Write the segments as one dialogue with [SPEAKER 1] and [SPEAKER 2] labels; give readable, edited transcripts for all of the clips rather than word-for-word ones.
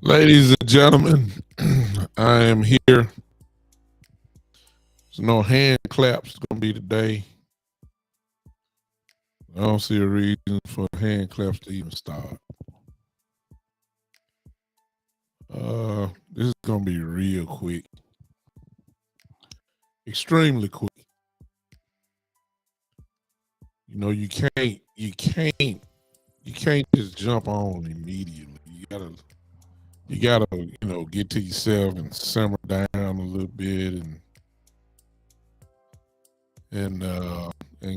[SPEAKER 1] Ladies and gentlemen, I am here. There's no hand claps going to be today. I don't see a reason for hand claps to even start. This is going to be real quick. Extremely quick. You know, you can't just jump on immediately. You gotta, get to yourself and simmer down a little bit and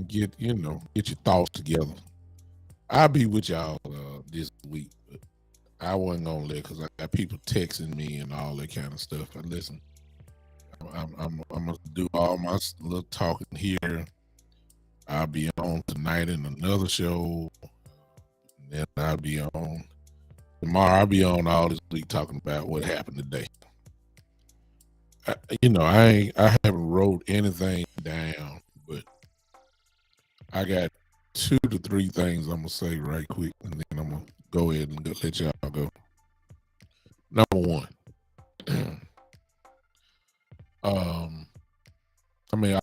[SPEAKER 1] get your thoughts together. I'll be with y'all this week, but I wasn't gonna let because I got people texting me and all that kind of stuff. But listen, I'm gonna do all my little talking here. I'll be on tonight in another show, and then I'll be on. Tomorrow I'll be on all this week talking about what happened today. I haven't wrote anything down, but I got 2 to 3 things I'm gonna say right quick, and then I'm gonna go ahead and let y'all go. Number one,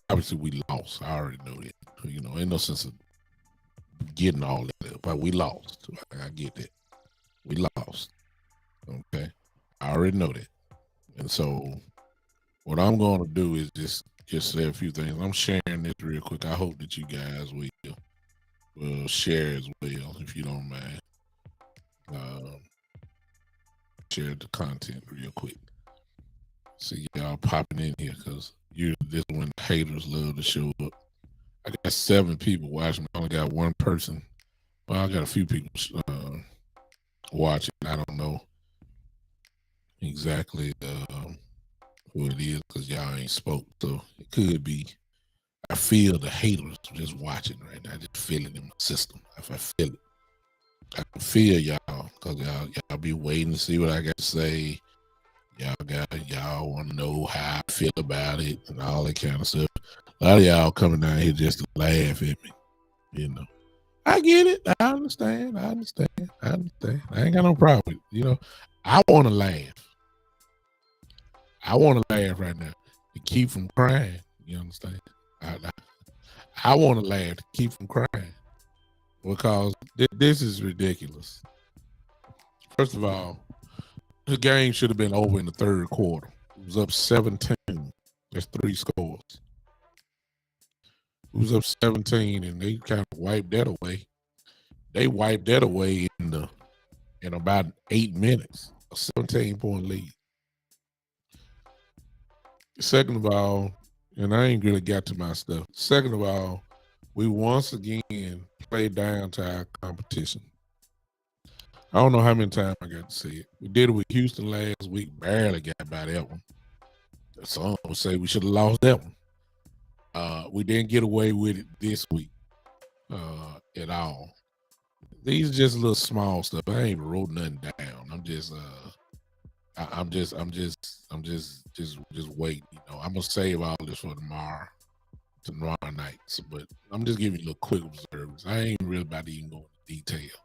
[SPEAKER 1] obviously we lost. I already know that. Ain't no sense of getting all that, but we lost. I get that. We lost. Okay. I already know that. And so what I'm going to do is just say a few things. I'm sharing this real quick. I hope that you guys will share as well, if you don't mind. Share the content real quick. See y'all popping in here because this is when haters love to show up. I got 7 people watching. I only got 1 person. Well, I got a few people watching. I don't know exactly who it is because y'all ain't spoke. So it could be. I feel the haters just watching right now. I just feel it in my system. If I feel it, I can feel y'all because y'all be waiting to see what I got to say. Y'all want to know how I feel about it and all that kind of stuff. A lot of y'all coming down here just to laugh at me. I get it. I understand. I ain't got no problem. I want to laugh. I want to laugh right now to keep from crying. You understand? I want to laugh to keep from crying because this is ridiculous. First of all, the game should have been over in the third quarter. It was up 17. That's 3 scores. It was up 17, and they kind of wiped that away. They wiped that away in about 8 minutes. A 17-point lead. Second of all, and I ain't really got to my stuff. Second of all, we once again played down to our competition. I don't know how many times I got to see it. We did it with Houston last week. Barely got by that one. Some would say we should have lost that one. We didn't get away with it this week at all. These are just little small stuff. I ain't even wrote nothing down. I'm just waiting. You know, I'm gonna save all this for tomorrow night. But I'm just giving you a little quick observance. I ain't really about to even go into detail.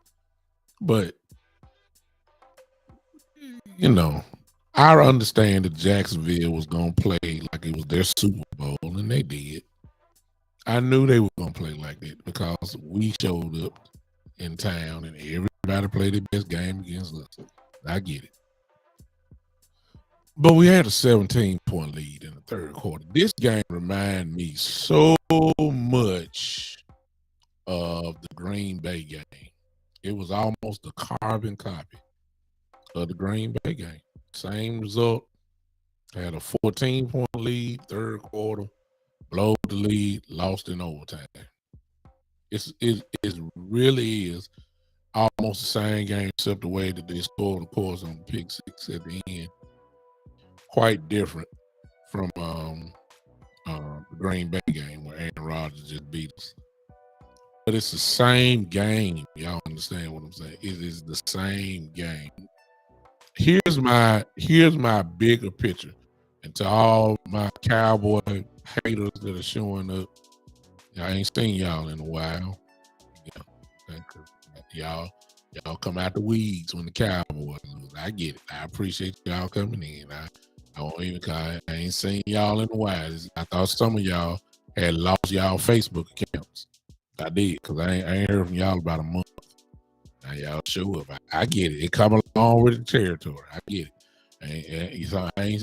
[SPEAKER 1] But you know, I understand that Jacksonville was gonna play like it was their Super Bowl, and they did. I knew they were gonna play like that because we showed up in town and everybody played their best game against us. I get it. But we had a 17-point lead in the third quarter. This game reminded me so much of the Green Bay game. It was almost a carbon copy of the Green Bay game. Same result. Had a 14-point lead, third quarter, blowed the lead, lost in overtime. It really is almost the same game, except the way that they scored, of course, on the pick six at the end. Quite different from the Green Bay game where Aaron Rodgers just beat us. But it's the same game. Y'all understand what I'm saying? It is the same game. Here's my bigger picture. And to all my Cowboy haters that are showing up, I ain't seen y'all in a while. Y'all come out the weeds when the Cowboys lose. I get it. I appreciate y'all coming in. I won't even call. I ain't seen y'all in a while. I thought some of y'all had lost y'all Facebook accounts. I did, because I ain't heard from y'all about a month. Now y'all show up. I get it. It come along with the territory. I get it.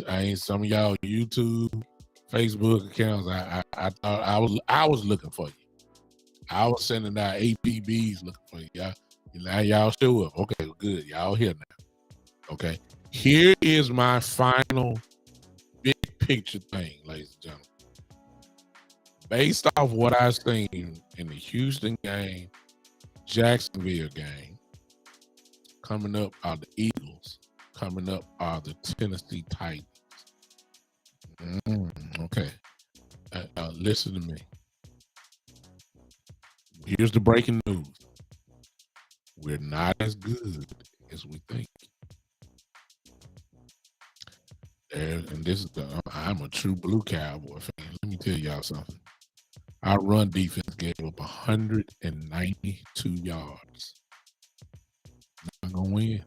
[SPEAKER 1] I ain't some of y'all YouTube, Facebook accounts. I thought I was looking for you. I was sending out APBs looking for you. Now y'all show up. Okay, good. Y'all here now. Okay. Here is my final big picture thing, ladies and gentlemen. Based off what I've seen in the Houston game, Jacksonville game, coming up are the Eagles, coming up are the Tennessee Titans. Okay. Listen to me. Here's the breaking news. We're not as good as we think. And this is I'm a true blue Cowboy fan. Let me tell y'all something. Our run defense gave up 192 yards. Not gonna win.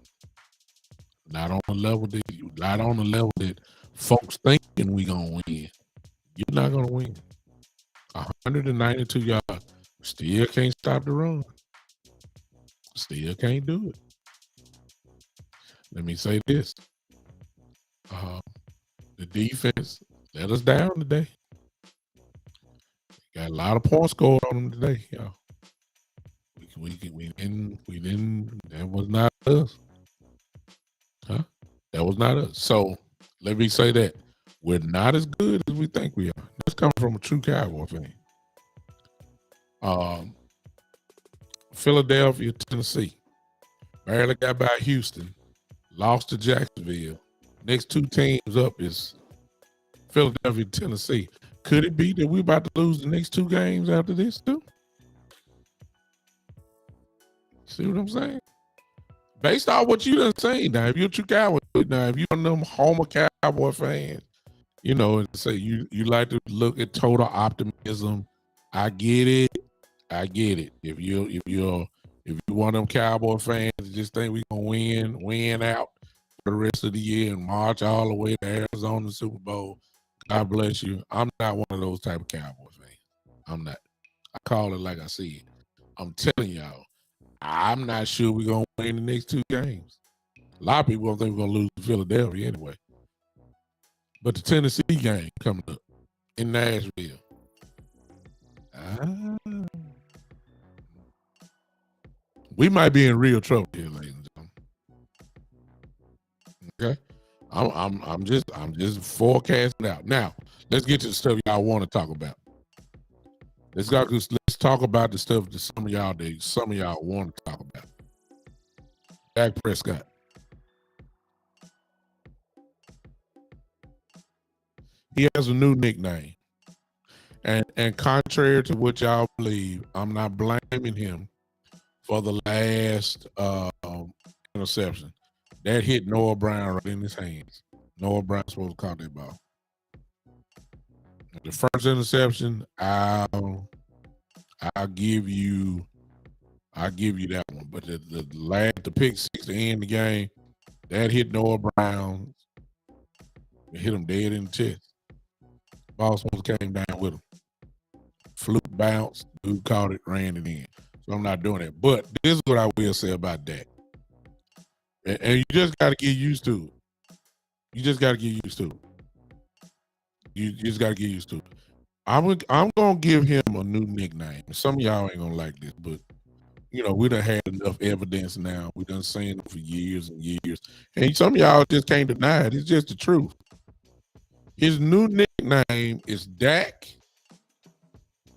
[SPEAKER 1] Not on the level that folks thinking we gonna win. You're not gonna win. 192 yards. Still can't stop the run. Still can't do it. Let me say this. The defense let us down today. Got a lot of points scored on them today, y'all. We didn't. That was not us. Huh? That was not us. So let me say that we're not as good as we think we are. That's coming from a true Cowboy fan. Philadelphia, Tennessee. Barely got by Houston. Lost to Jacksonville. Next two teams up is Philadelphia, Tennessee. Could it be that we're about to lose the next two games after this too? See what I'm saying? Based on what you done saying, now if you're a true Cowboy, now if you're one of them Homer Cowboy fans, you know, say you like to look at total optimism. I get it. If you're one of them Cowboy fans that just think we're gonna win out for the rest of the year and march all the way to Arizona Super Bowl, God bless you. I'm not one of those type of Cowboy fans. I'm not. I call it like I see it. I'm telling y'all, I'm not sure we're going to win the next two games. A lot of people don't think we're going to lose to Philadelphia anyway. But the Tennessee game coming up in Nashville. We might be in real trouble here, ladies and gentlemen. Okay? I'm just forecasting out. Now, let's get to the stuff y'all want to talk about. Let's talk about the stuff that some of y'all want to talk about. Dak Prescott. He has a new nickname. And contrary to what y'all believe, I'm not blaming him for the last interception. That hit Noah Brown right in his hands. Noah Brown's supposed to caught that ball. The first interception, I'll give you that one. But the pick six to end the game, that hit Noah Brown. It hit him dead in the chest. Ball supposed to came down with him. Fluke bounce, dude caught it, ran it in. So I'm not doing that. But this is what I will say about that. And you just got to get used to it. You just got to get used to it. You just got to get used to it. I'm going to give him a new nickname. Some of y'all ain't going to like this, but, you know, we done had enough evidence now. We done seen it for years and years. And some of y'all just can't deny it. It's just the truth. His new nickname is Dak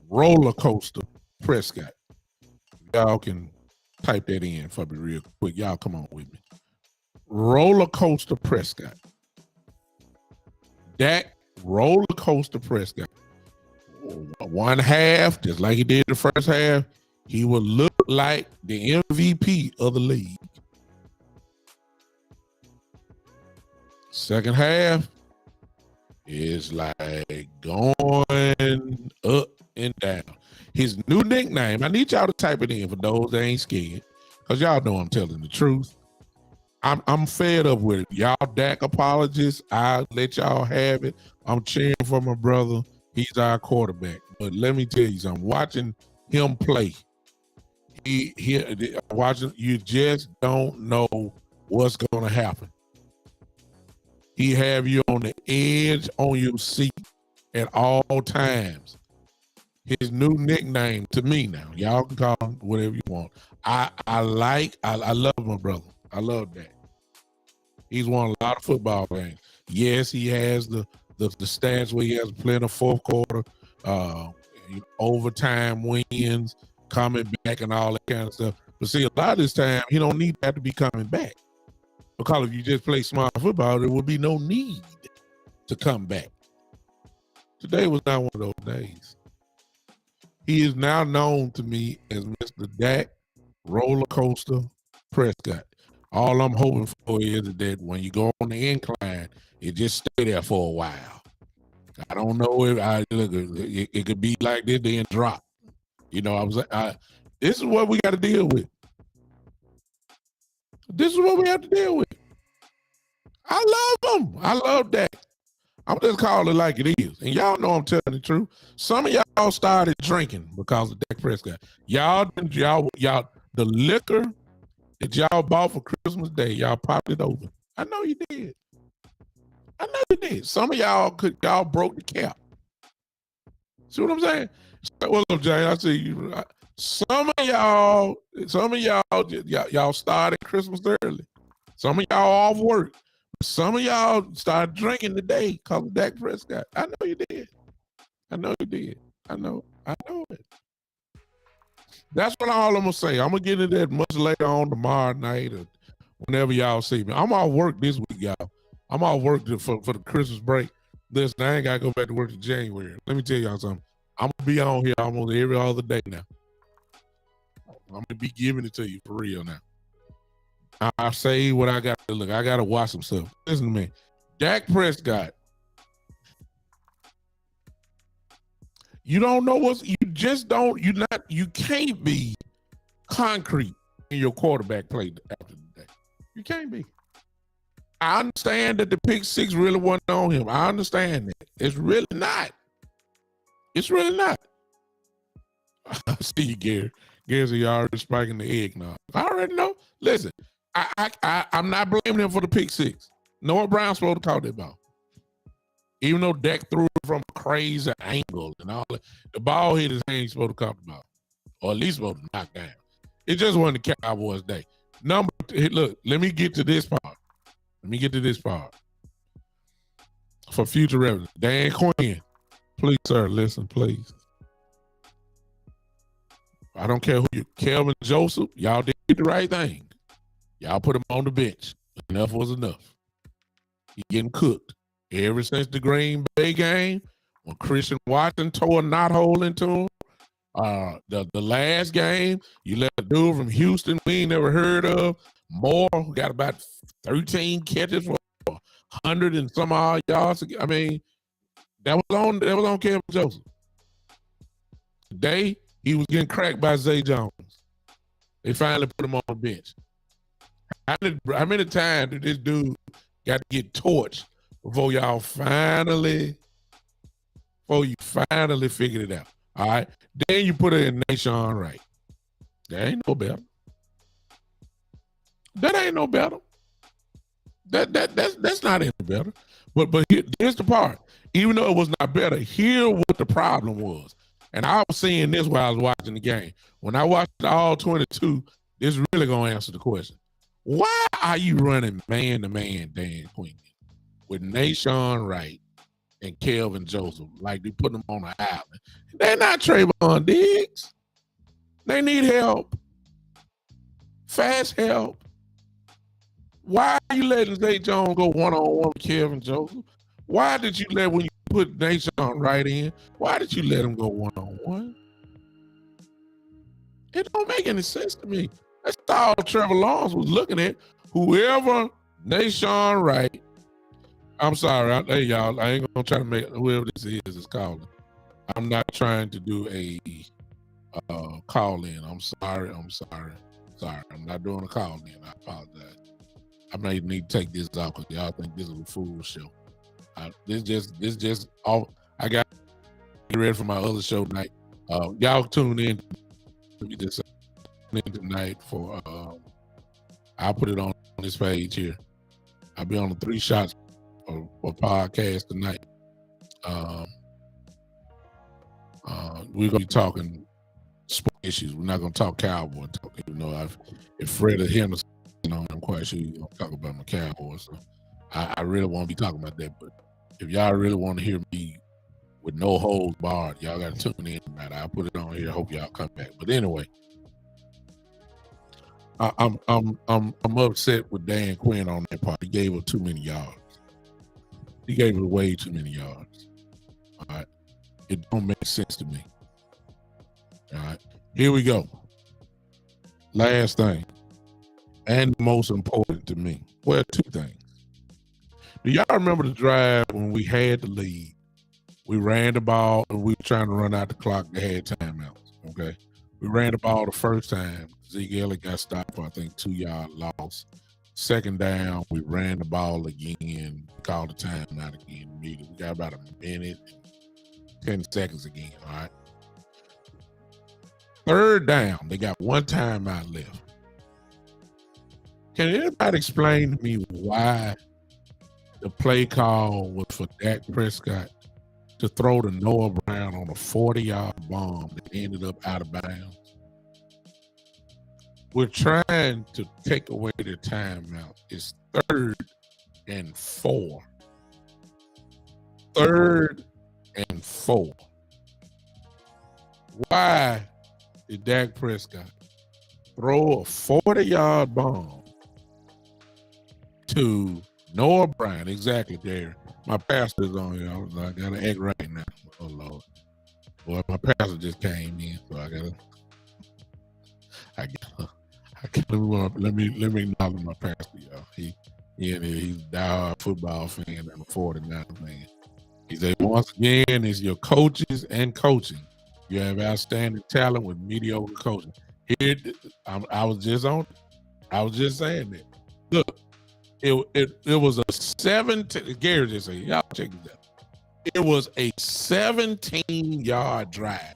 [SPEAKER 1] Roller Coaster Prescott. Y'all can type that in for me real quick. Y'all come on with me. Roller Coaster Prescott. Dak Roller Coaster Prescott. One half, just like he did the first half, he will look like the MVP of the league. Second half is like going up and down. His new nickname, I need y'all to type it in for those that ain't scared, because y'all know I'm telling the truth. I'm fed up with it. Y'all Dak apologists, I'll let y'all have it. I'm cheering for my brother. He's our quarterback. But let me tell you something. Watching him play, watching, you just don't know what's going to happen. He have you on the edge on your seat at all times. His new nickname to me now, y'all can call him whatever you want. I love my brother. I love that. He's won a lot of football games. Yes, he has the stats where he has playing a fourth quarter, overtime wins, coming back and all that kind of stuff. But see, a lot of this time, he don't need that to be coming back. Because if you just play smart football, there would be no need to come back. Today was not one of those days. He is now known to me as Mr. Dak Roller Coaster Prescott. All I'm hoping for is that when you go on the incline, it just stay there for a while. I don't know if it could be like this, then drop. You know, this is what we got to deal with. This is what we have to deal with. I love him. I love that. I'm just calling it like it is. And y'all know I'm telling the truth. Some of y'all started drinking because of Dak Prescott. Y'all, the liquor that y'all bought for Christmas Day, y'all popped it open. I know you did. I know you did. Some of y'all broke the cap. See what I'm saying? What's up, Jay? I see you. Some of y'all started Christmas early. Some of y'all off work. Some of y'all started drinking today because of Dak Prescott. I know you did. I know you did. I know it. That's what all I'm going to say. I'm going to get into that much later on tomorrow night or whenever y'all see me. I'm off work this week, y'all. I'm off work for the Christmas break. Listen, I ain't got to go back to work in January. Let me tell y'all something. I'm going to be on here almost every other day now. I'm going to be giving it to you for real now. I say what I got to look. I got to watch some stuff. Listen to me. Dak Prescott. You don't know you can't be concrete in your quarterback play after the day. You can't be. I understand that the pick six really wasn't on him. I understand that. It's really not. It's really not. I see you, Gary. Gary said you already spiking the eggnog. I already know. Listen, I'm not blaming him for the pick six. Noah Brown's supposed to caught that ball. Even though Dak threw it from a crazy angle and all that, the ball hit his hand, he's supposed to caught the ball. Or at least supposed to knock down. It just wasn't the Cowboys' day. Look, let me get to this part. For future reference. Dan Quinn. Please, sir, listen, please. I don't care who you, Kelvin Joseph, y'all did the right thing. Y'all put him on the bench. Enough was enough. He getting cooked. Ever since the Green Bay game, when Christian Watson tore a knot hole into him, the last game, you let a dude from Houston we ain't never heard of, Moore, who got about 13 catches for 100 and some odd yards. I mean, that was on Kevin Joseph. Today, he was getting cracked by Zay Jones. They finally put him on the bench. How many times did this dude got to get torched before you finally figured it out? All right. Then you put it in Nation Wright. That ain't no better. That ain't no better. That's not any better. But here's the part. Even though it was not better, here what the problem was. And I was seeing this while I was watching the game. When I watched all 22, this is really gonna answer the question. Why are you running man-to-man Dan Quinn with Nation Wright and Kelvin Joseph like they putting them on an island? They're not Trayvon Diggs. They need help. Fast help. Why are you letting Zay Jones go one-on-one with Kelvin Joseph? Why did you when you put Nation Wright in, why did you let him go one-on-one? It don't make any sense to me. That's all Trevor Lawrence was looking at. Whoever Nation Wright, I'm sorry, hey y'all, I ain't gonna try to make whoever this is calling. I'm not trying to do a call in. I'm sorry. I'm not doing a call in. I apologize. I may need to take this out because y'all think this is a fool show. This just all I got to get ready for my other show tonight. Y'all tune in this tonight for I'll put it on this page here. I'll be on the 3 shots of podcast tonight. We're gonna be talking sport issues. We're not gonna talk Cowboys talk. You know, if Fred or Henderson, I'm quite sure you're gonna talk about my Cowboys. So I really won't be talking about that. But if y'all really want to hear me with no holds barred, y'all got to tune in tonight. I'll put it on here. Hope y'all come back. But anyway, I'm upset with Dan Quinn on that part. He gave her too many yards. He gave her way too many yards. All right, it don't make sense to me. All right, here we go. Last thing, and most important to me. Well, 2 things. Do y'all remember the drive when we had the lead? We ran the ball and we were trying to run out the clock. They had timeouts. Okay. We ran the ball the first time. Zeke Elliott got stopped for, I think, 2-yard loss. Second down, we ran the ball again, called the timeout again immediately. We got about a minute and 10 seconds again. All right. Third down, they got 1 timeout left. Can anybody explain to me why the play call was for Dak Prescott to throw to Noah Brown on a 40-yard bomb that ended up out of bounds? We're trying to take away the timeout. It's 3rd and 4. 3rd and 4. Why did Dak Prescott throw a 40-yard bomb to Noah Brown? Exactly, Gary. My pastor's on here. I got to act right now. Oh, Lord. Boy, my pastor just came in, so I gotta let me acknowledge my pastor, y'all. He's a diehard football fan and a 49er fan. He said, once again, it's your coaches and coaching. You have outstanding talent with mediocre coaching. Here, I was just saying that. Look, it was a 17. Gary just said, y'all check this out. It was a 17-yard drive.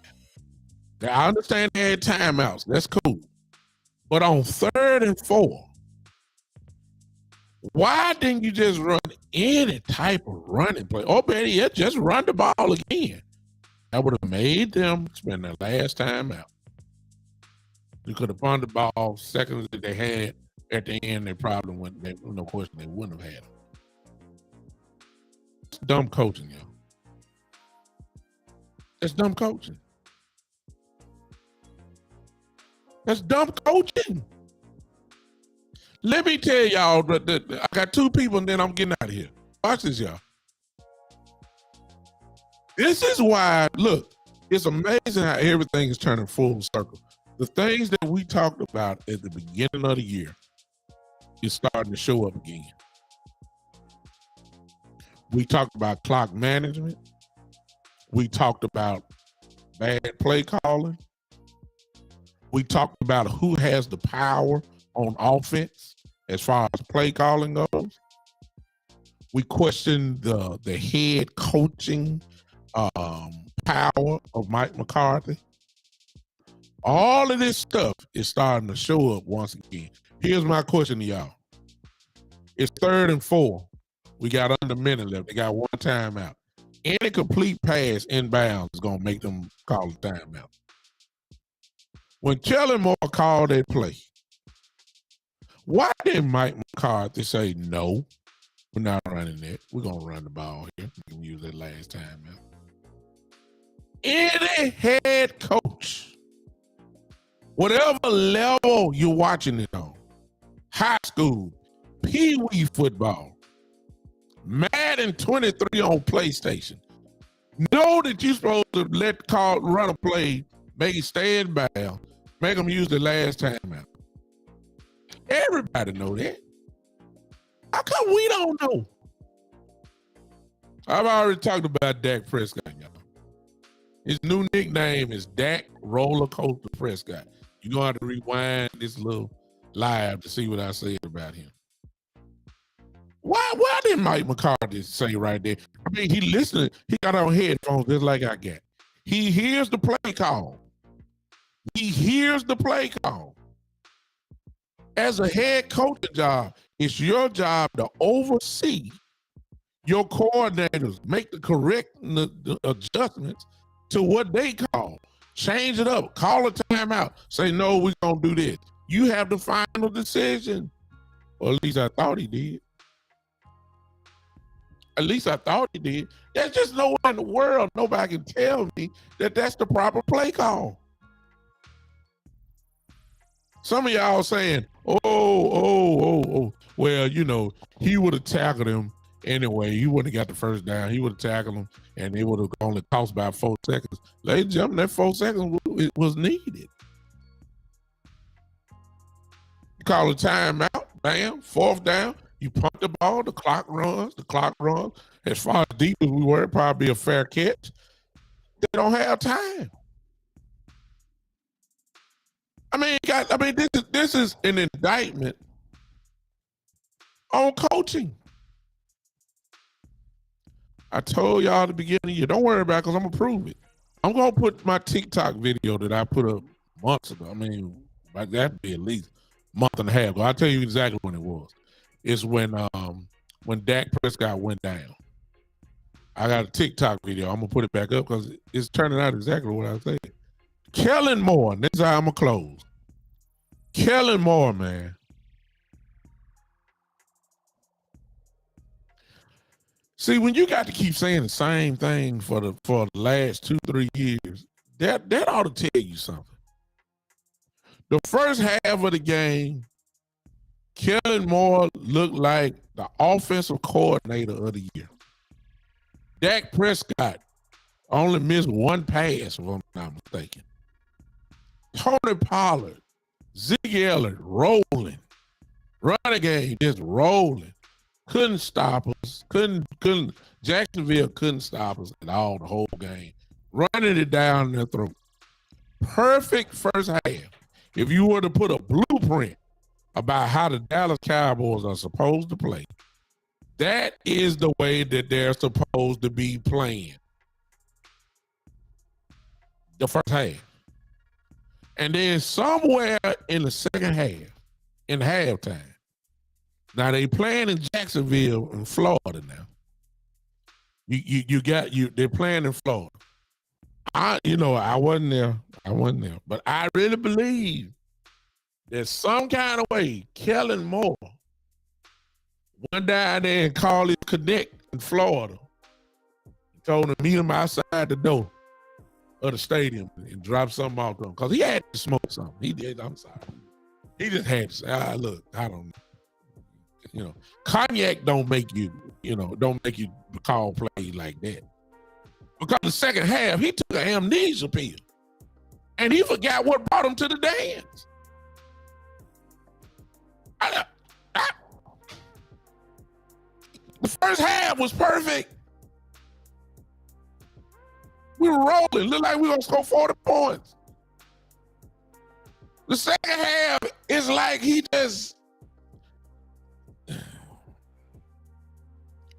[SPEAKER 1] Now, I understand they had timeouts. That's cool. But on 3rd and 4, why didn't you just run any type of running play? Or better yet, just run the ball again. That would have made them spend their last time out. You could have punted the ball seconds that they had at the end. They probably wouldn't. No question, they wouldn't have had them. It's dumb coaching, y'all. That's dumb coaching. That's dumb coaching. Let me tell y'all, I got two people and then I'm getting out of here. Watch this, y'all. This is why, look, it's amazing how everything is turning full circle. The things that we talked about at the beginning of the year is starting to show up again. We talked about clock management. We talked about bad play calling. We talked about who has the power on offense as far as play calling goes. We questioned the head coaching power of Mike McCarthy. All of this stuff is starting to show up once again. Here's my question to y'all. It's 3rd and 4. We got under a minute left. They got one timeout. Any complete pass inbounds is going to make them call a timeout. When Kellen Moore called that play, why didn't Mike McCarthy say, no, we're not running that. We're going to run the ball here. We can use that last timeout. Any head coach, whatever level you're watching it on, high school, pee-wee football, Madden 23 on PlayStation, know that you're supposed to run a play, make it stay in bounds, make them use the last timeout. Everybody know that. How come we don't know? I've already talked about Dak Prescott, y'all. His new nickname is Dak Roller Coaster Prescott. You're going to have to rewind this little live to see what I said about him. Why didn't Mike McCarthy say right there? I mean, he listened. He got on headphones just like I got. He hears the play call. He hears the play call. As a head coaching job, it's your job to oversee your coordinators, make the correct adjustments to what they call. Change it up. Call a timeout. Say, no, we're going to do this. You have the final decision. Or at least I thought he did. At least I thought he did. There's just no one in the world, nobody can tell me that that's the proper play call. Some of y'all saying, oh. Well, you know, he would have tackled him anyway. He wouldn't have got the first down. He would have tackled him, and it would have only cost about 4 seconds. Ladies and gentlemen, that 4 seconds was needed. You call a timeout, bam, 4th down. You pump the ball, the clock runs. As far as deep as we were, it'd probably be a fair catch. They don't have time. This is an indictment on coaching. I told y'all at the beginning of the year, don't worry about it because I'm going to prove it. I'm going to put my TikTok video that I put up months ago. I mean, like that'd be at least a month and a half ago. I'll tell you exactly when it was. It's when Dak Prescott went down. I got a TikTok video. I'm going to put it back up because it's turning out exactly what I said. Kellen Moore, and this is how I'm going to close. Kellen Moore, man. See, when you got to keep saying the same thing for the last 2-3 years, that ought to tell you something. The first half of the game, Kellen Moore looked like the offensive coordinator of the year. Dak Prescott only missed one pass, if I'm not mistaken. Tony Pollard, Zeke Elliott rolling. Running game just rolling. Couldn't stop us. Jacksonville couldn't stop us at all the whole game. Running it down their throat. Perfect first half. If you were to put a blueprint about how the Dallas Cowboys are supposed to play, that is the way that they're supposed to be playing. The first half. And then somewhere in the second half, in halftime, now they playing in Jacksonville in Florida now. They're playing in Florida. I wasn't there. But I really believe that some kind of way Kellen Moore went down there and called his connect in Florida. He told him to meet him outside the door of the stadium and drop something off to him. Because he had to smoke something. He did, I'm sorry. He just had to say, look, I don't know. Cognac don't make you call plays like that. Because the second half, he took an amnesia pill. And he forgot what brought him to the dance. The first half was perfect. We were rolling. Looked like we were going to score 40 points. The second half is like he just...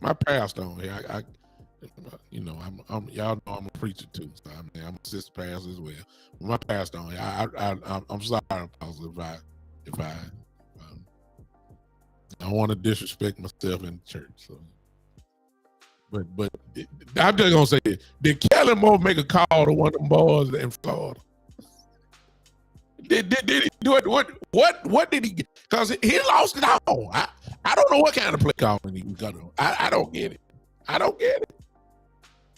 [SPEAKER 1] My pastor on here, y'all know I'm a preacher too. So I'm a assistant pastor as well. My pastor on here, I'm sorry, Apostle, if I don't want to disrespect myself in the church. So, but I'm just gonna say this: did Kellen Moore make a call to one of them boys in Florida? Did he do it? What did he get? Because he lost it all. I don't know what kind of play calling he got on. I don't get it. I don't get it.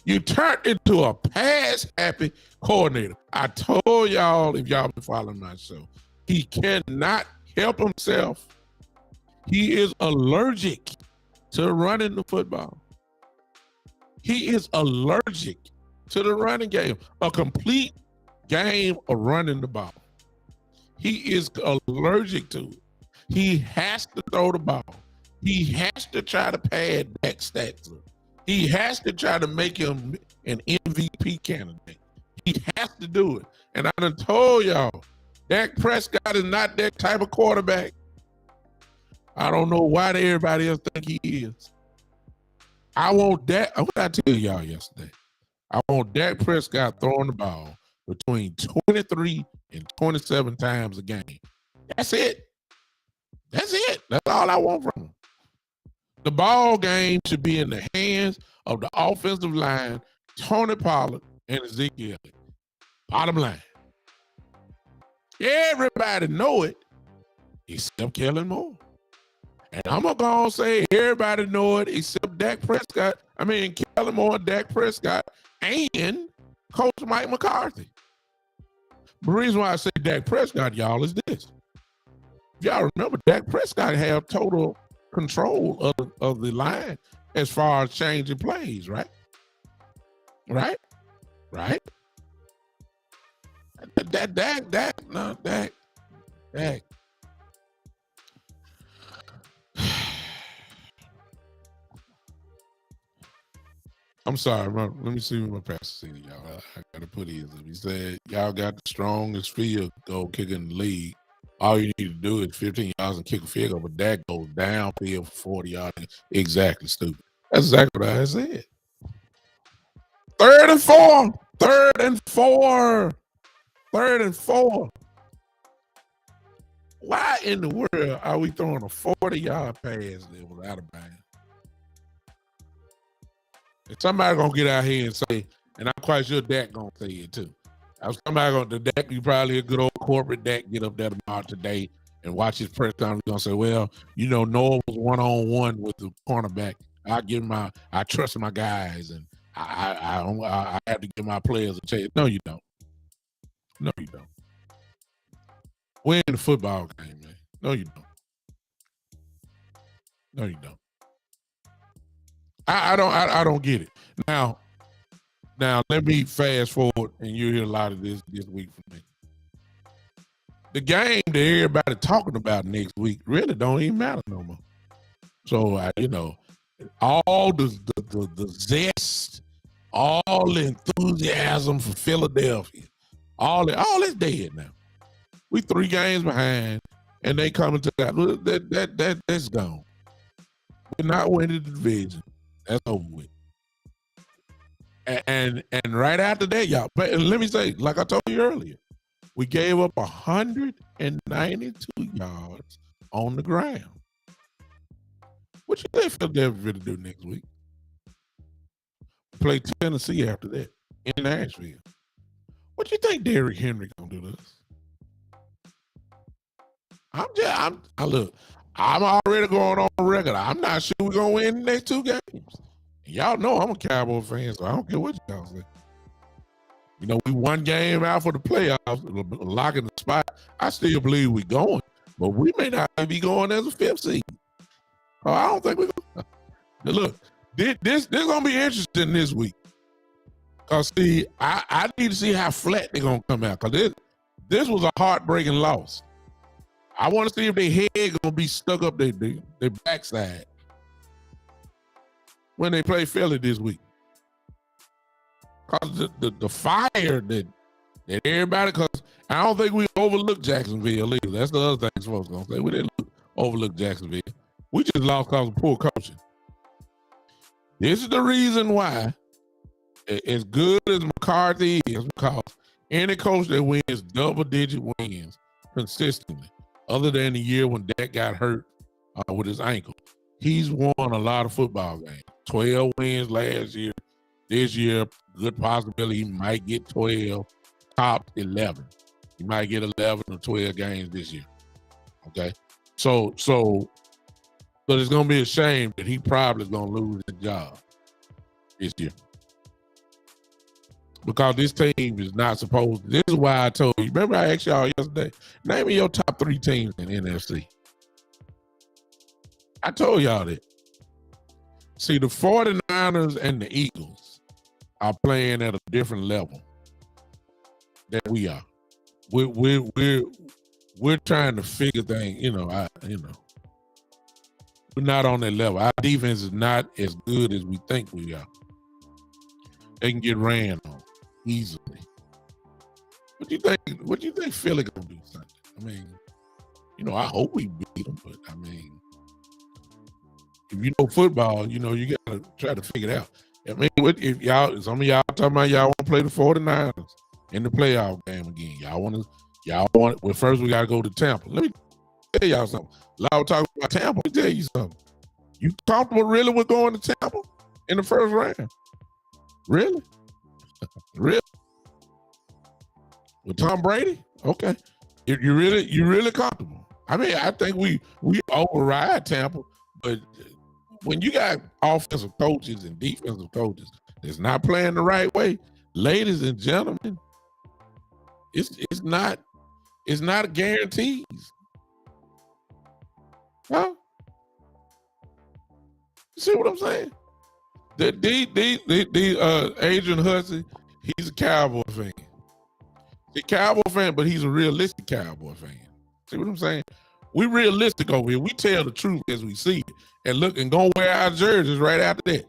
[SPEAKER 1] You turned into a pass-happy coordinator. I told y'all, if y'all been following my show, he cannot help himself. He is allergic to running the football. He is allergic to the running game. A complete game of running the ball. He is allergic to it. He has to throw the ball. He has to try to pad back stats. He has to try to make him an MVP candidate. He has to do it. And I done told y'all, Dak Prescott is not that type of quarterback. I don't know why everybody else think he is. I want Dak. What did I tell y'all yesterday? I want Dak Prescott throwing the ball between 23 and 27 times a game. That's it. That's it. That's all I want from him. The ball game should be in the hands of the offensive line, Tony Pollard and Ezekiel. Bottom line. Everybody know it except Kellen Moore. And I'm going to go and say everybody know it except Dak Prescott. Kellen Moore, Dak Prescott, and Coach Mike McCarthy. The reason why I say Dak Prescott, y'all, is this. Y'all remember Dak Prescott have total control of the line as far as changing plays, right? Right? Dak. I'm sorry, let me see what my pastor said, y'all. I got to put his up. He said, y'all got the strongest field goal kicker in the league. All you need to do is 15 yards and kick a field goal, but that goes downfield for 40 yards. Exactly, stupid. That's exactly what I said. 3rd and 4. 3rd and 4. Why in the world are we throwing a 40-yard pass there without a bounds? And somebody gonna get out here and say, and I'm quite sure Dak gonna say it too. The Dak, you probably a good old corporate Dak get up there tomorrow today and watch his press conference. Gonna say, well, Noah was one-on-one with the cornerback. I trust my guys, and I have to give my players a chance. No, you don't. We're in the football game, man. No, you don't. I don't get it. Now let me fast forward, and you'll hear a lot of this week from me. The game that everybody talking about next week really don't even matter no more. So all the zest, all the enthusiasm for Philadelphia, all that's dead now. We 3 games behind, and they coming to that's gone. We're not winning the division. That's over with. And right after that, y'all, but let me say, like I told you earlier, we gave up 192 yards on the ground. What you think Philadelphia going to do next week? Play Tennessee after that in Nashville. What you think Derrick Henry gonna do to us? I'm already going on record. I'm not sure we're gonna win the next 2 games. Y'all know I'm a Cowboys fan, so I don't care what y'all say. We 1 game out for the playoffs, locking the spot. I still believe we're going, but we may not be going as a 5th seed. Oh, I don't think we're gonna look. This gonna be interesting this week. Cause see, I need to see how flat they're gonna come out. Cause this was a heartbreaking loss. I want to see if their head gonna be stuck up their backside when they play Philly this week. Cause the fire that everybody, cause I don't think we overlooked Jacksonville either. That's the other thing folks gonna say. We didn't overlook Jacksonville. We just lost because of poor coaching. This is the reason why, as good as McCarthy is, because any coach that wins double-digit wins consistently, other than the year when Dak got hurt with his ankle, he's won a lot of football games. 12 wins last year. This year, good possibility he might get 12, top 11. He might get 11 or 12 games this year. Okay? So it's going to be a shame that he probably is going to lose his job this year. Because this team is not supposed to. This is why I told you. Remember I asked y'all yesterday, name me your top 3 teams in NFC. I told y'all that. See, the 49ers and the Eagles are playing at a different level than we are. We're trying to figure things, we're not on that level. Our defense is not as good as we think we are. They can get ran on easily. What do you think Philly gonna do Sunday? I mean, I hope we beat them, but I mean, if you know football, you gotta try to figure it out. I mean, if some of y'all talking about y'all want to play the 49ers in the playoff game again. Y'all want well, first we gotta go to Tampa. Let me tell y'all something. A lot of talk about Tampa. Let me tell you something. You comfortable really with going to Tampa in the first round? Really? Really? With Tom Brady? Okay. You really comfortable. I mean, I think we override Tampa, but when you got offensive coaches and defensive coaches that's not playing the right way, ladies and gentlemen, it's not guarantees. Huh? You see what I'm saying? Adrian Hudson, he's a Cowboy fan. He's a Cowboy fan, but he's a realistic Cowboy fan. See what I'm saying? We realistic over here. We tell the truth as we see it. And look, and go wear our jerseys right after that.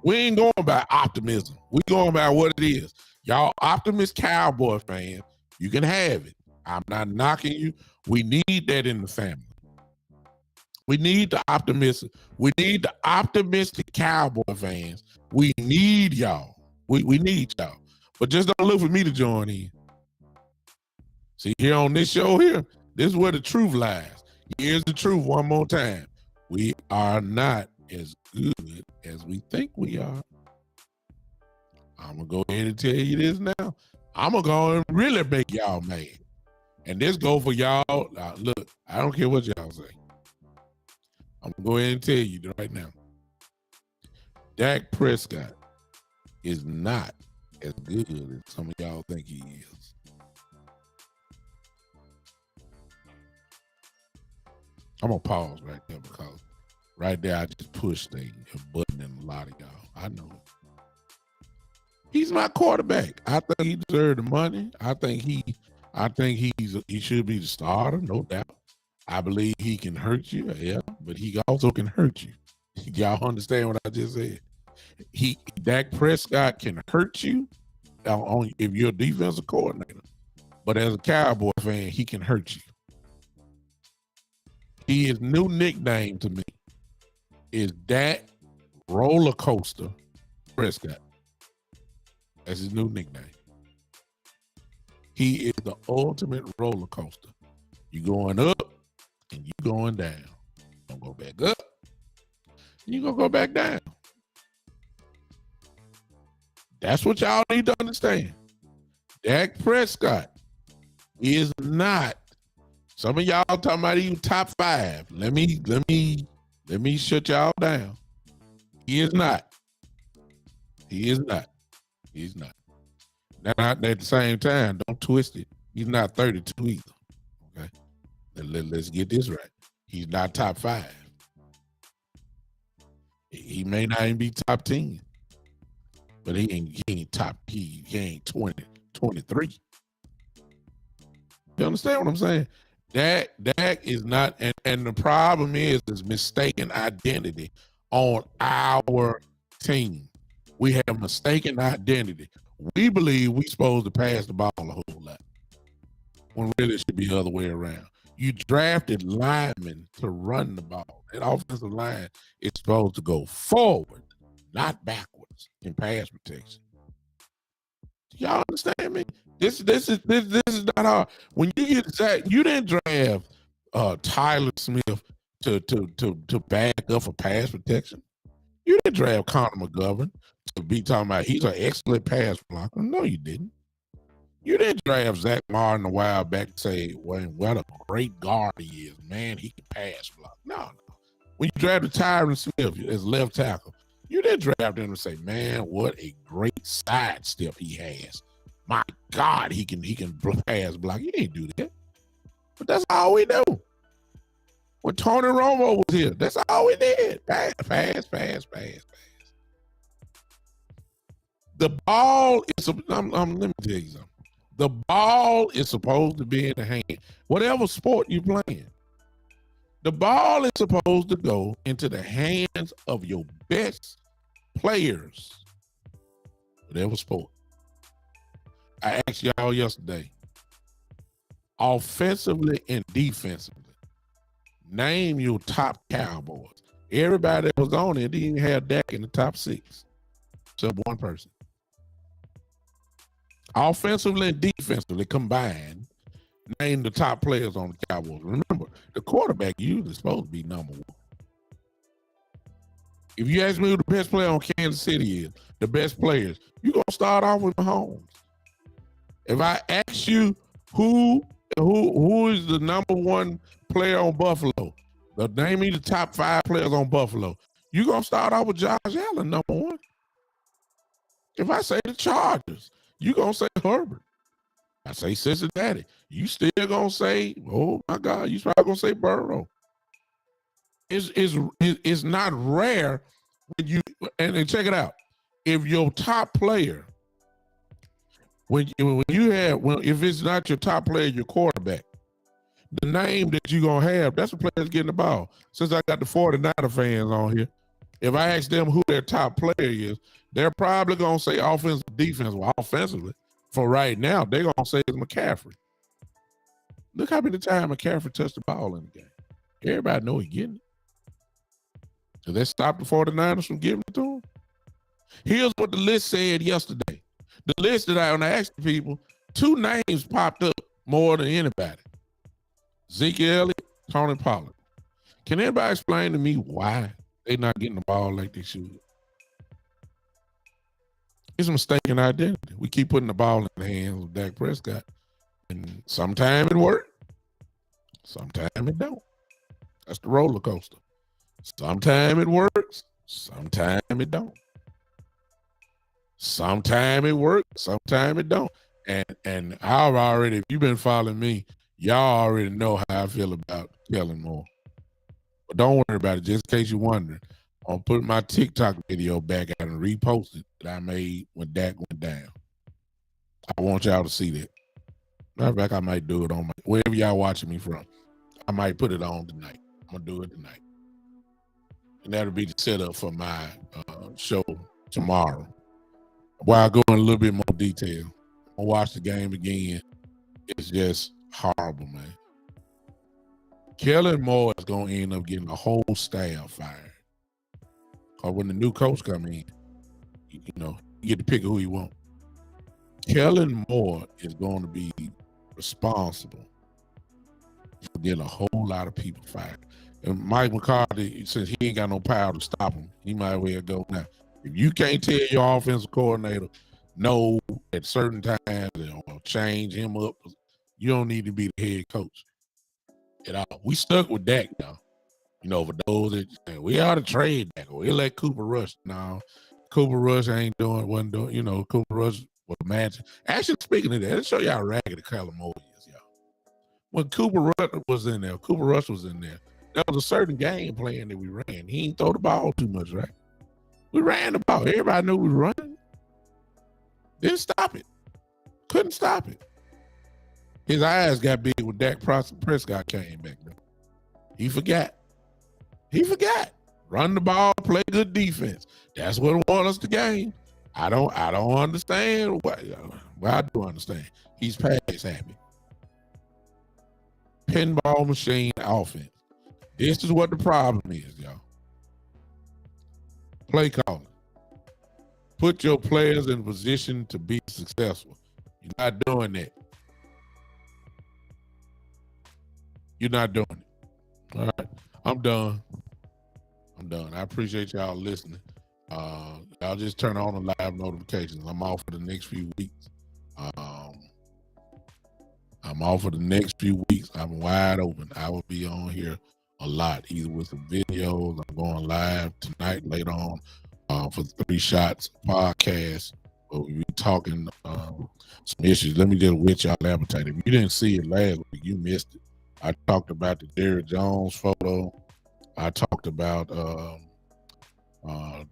[SPEAKER 1] We ain't going by optimism. We going by what it is. Y'all optimist Cowboy fans, you can have it. I'm not knocking you. We need that in the family. We need the optimistic. We need the optimistic Cowboy fans. We need y'all. We need y'all. But just don't look for me to join in. See, here on this show here, this is where the truth lies. Here's the truth one more time. We are not as good as we think we are. I'm going to go ahead and tell you this now. I'm going to go and really make y'all mad. And this go for y'all. Look, I don't care what y'all say. I'm going to go ahead and tell you right now. Dak Prescott is not as good as some of y'all think he is. I'm going to pause right there because right there I just pushed a button in a lot of y'all. I know it. He's my quarterback. I think he deserves the money. I think he should be the starter, no doubt. I believe he can hurt you, yeah, but he also can hurt you. Y'all understand what I just said? Dak Prescott can hurt you if you're a defensive coordinator, but as a Cowboy fan, he can hurt you. His new nickname to me is Dak Roller Coaster Prescott. That's his new nickname. He is the ultimate roller coaster. You going up and you going down. You're going to go back up. You're going to go back down. That's what y'all need to understand. Dak Prescott is not. Some of y'all talking about even top 5. Let me shut y'all down. He is not. He is not. He's not. Now, at the same time, don't twist it. He's not 32 either. Okay, let's get this right. He's not top 5. he may not even be top 10, but he ain't top. He ain't 20, 23. You understand what I'm saying? Dak is not, and the problem is mistaken identity on our team. We have mistaken identity. We believe we're supposed to pass the ball a whole lot, when really it should be the other way around. You drafted linemen to run the ball. That offensive line is supposed to go forward, not backwards in pass protection. Y'all understand me? This is not hard. When you get Zach, you didn't draft Tyler Smith to back up for pass protection. You didn't draft Connor McGovern to be talking about he's an excellent pass blocker. No, you didn't. You didn't draft Zach Martin a while back to say, well, what a great guard he is. Man, he can pass block. No. When you drafted Tyron Smith as left tackle, you didn't draft him to say, man, what a great sidestep he has. My God, he can pass block. You didn't do that. But that's all we do. When Tony Romo was here, that's all we did. Pass. The ball is, let me tell you something. The ball is supposed to be in the hand. Whatever sport you're playing, the ball is supposed to go into the hands of your best players. Whatever sport. I asked y'all yesterday, offensively and defensively, name your top Cowboys. Everybody that was on it didn't even have Dak in the top 6, except one person. Offensively and defensively combined, name the top players on the Cowboys. Remember, the quarterback usually supposed to be number 1. If you ask me who the best player on Kansas City is, the best players, you're going to start off with Mahomes. If I ask you who is the number 1 player on Buffalo, name me the top 5 players on Buffalo, you're going to start off with Josh Allen, number 1. If I say the Chargers, you're going to say Herbert. I say Cincinnati, you still going to say, oh my God, you probably going to say Burrow. It's not rare when you, and check it out. If your top player, if it's not your top player, your quarterback, the name that you're going to have, that's the player that's getting the ball. Since I got the 49er fans on here, if I ask them who their top player is, they're probably going to say offensive, defense. Well, offensively, for right now, they're going to say it's McCaffrey. Look how many times McCaffrey touched the ball in the game. Everybody know he's getting it. Did they stop the 49ers from giving it to him? Here's what the list said yesterday. The list that when I asked the people, 2 names popped up more than anybody. Zeke Elliott, Tony Pollard. Can anybody explain to me why they're not getting the ball like they should? It's a mistaken identity. We keep putting the ball in the hands of Dak Prescott, and sometimes it works, sometimes it don't. That's the roller coaster. Sometimes it works, sometimes it don't. Sometimes it works, sometimes it don't. And I've already, if you've been following me, y'all already know how I feel about Kellen Moore. But don't worry about it, just in case you're wondering. I'll put my TikTok video back out and repost it that I made when Dak went down. I want y'all to see that. Matter of fact, I might do it on wherever y'all watching me from. I might put it on tonight. I'm going to do it tonight. And that'll be the setup for my show tomorrow. While I go in a little bit more detail, I'll watch the game again. It's just horrible, man. Kellen Moore is going to end up getting the whole staff fired. Or when the new coach come in, you get to pick who you want. Kellen Moore is going to be responsible for getting a whole lot of people fired. And Mike McCarthy, since he ain't got no power to stop him, he might well go now. If you can't tell your offensive coordinator no at certain times or change him up, you don't need to be the head coach at all. We stuck with Dak now. For those that we ought to trade Dak, or we let Cooper Rush. No, Cooper Rush wasn't doing, Cooper Rush was matching. Actually, speaking of that, let's show y'all how ragged Kellen Moore is, y'all. When Cooper Rush was in there, there was a certain game plan that we ran. He didn't throw the ball too much, right? We ran the ball. Everybody knew we were running. Didn't stop it. Couldn't stop it. His eyes got big when Dak Prescott came back. He forgot. He forgot. Run the ball, play good defense. That's what won us the game. I don't understand. Well, I do understand. He's pass happy. Pinball machine offense. This is what the problem is, y'all. Play calling. Put your players in position to be successful. You're not doing that. You're not doing it. All right. I'm done. I appreciate y'all listening. Y'all just turn on the live notifications. I'm off for the next few weeks. I'm wide open. I will be on here a lot, either with some videos. I'm going live tonight, later on, for 3 Shots podcast. We'll be talking some issues. Let me just whet y'all appetite. If you didn't see it last week, you missed it. I talked about the Derrick Jones photo. I talked about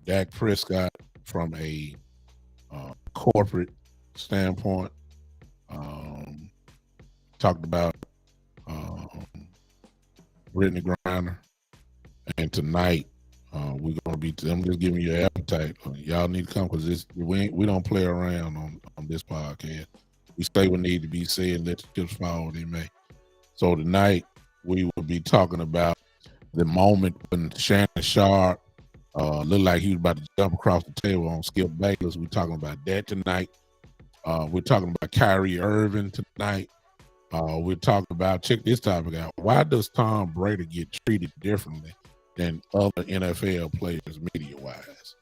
[SPEAKER 1] Dak Prescott from a corporate standpoint. Talked about Brittany Griner. And tonight, we're going to be, I'm just giving you an appetite. Y'all need to come because we don't play around on this podcast. We say what need to be said, let the chips fall where they may. So tonight, we will be talking about the moment when Shannon Sharp looked like he was about to jump across the table on Skip Bayless. We're talking about that tonight. We're talking about Kyrie Irving tonight. We're talking about, check this topic out. Why does Tom Brady get treated differently than other NFL players media-wise?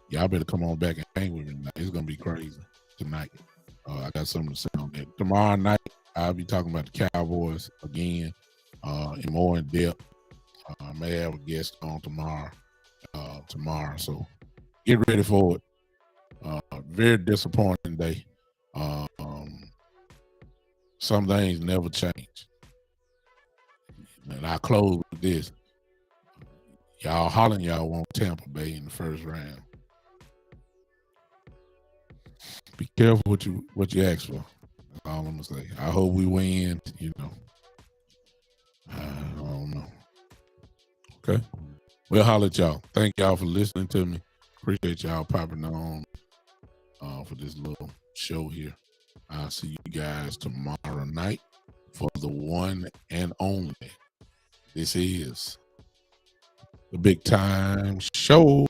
[SPEAKER 1] Y'all better come on back and hang with me tonight. It's going to be crazy tonight. I got something to say on that. Tomorrow night, I'll be talking about the Cowboys again in more in depth. I may have a guest on tomorrow. So get ready for it. Very disappointing day. Some things never change. And I close with this. Y'all hollering y'all want Tampa Bay in the first round. Be careful what you ask for. That's all I'm gonna say. I hope we win, I don't know. Okay. We'll holler at y'all. Thank y'all for listening to me. Appreciate y'all popping on for this little show here. I'll see you guys tomorrow night for the one and only. This is the Big Time Show.